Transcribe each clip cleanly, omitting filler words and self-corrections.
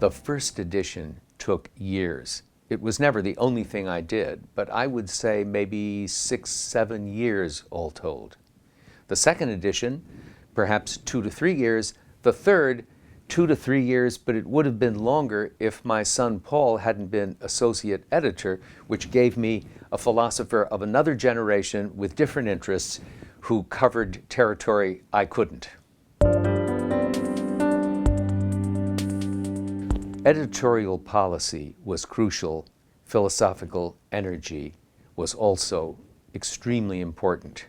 The first edition took years. It was never the only thing I did, but I would say maybe 6, 7 years all told. The second edition, perhaps 2 to 3 years. The third, 2 to 3 years, but it would have been longer if my son Paul hadn't been associate editor, which gave me a philosopher of another generation with different interests who covered territory I couldn't. Editorial policy was crucial. Philosophical energy was also extremely important.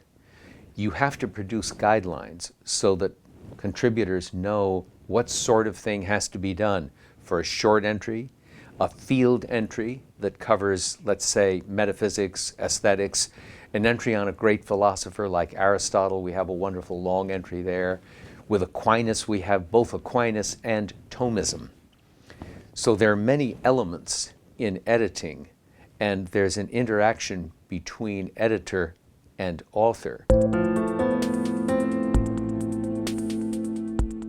You have to produce guidelines so that contributors know what sort of thing has to be done for a short entry, a field entry that covers, let's say, metaphysics, aesthetics, an entry on a great philosopher like Aristotle. We have a wonderful long entry there. With Aquinas, we have both Aquinas and Thomism. So there are many elements in editing, and there's an interaction between editor and author.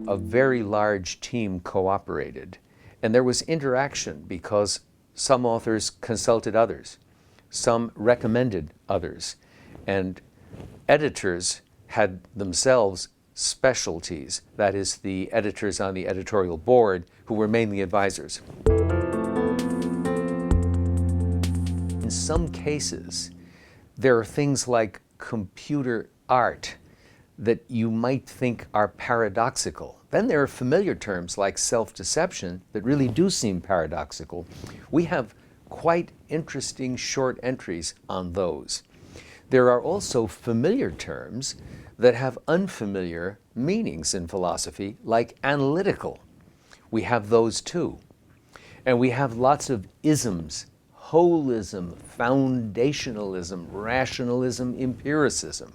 A very large team cooperated, and there was interaction because some authors consulted others, some recommended others, and editors had themselves specialties, that is, the editors on the editorial board who were mainly advisors. In some cases, there are things like computer art that you might think are paradoxical. Then there are familiar terms like self-deception that really do seem paradoxical. We have quite interesting short entries on those. There are also familiar terms that have unfamiliar meanings in philosophy, like analytical. We have those too. And we have lots of isms: holism, foundationalism, rationalism, empiricism.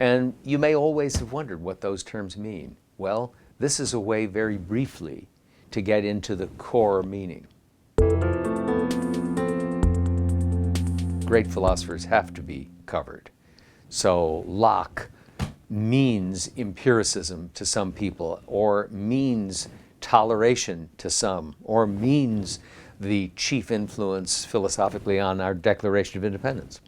And you may always have wondered what those terms mean. Well, this is a way very briefly to get into the core meaning. Great philosophers have to be covered. So Locke means empiricism to some people, or means toleration to some, or means the chief influence philosophically on our Declaration of Independence.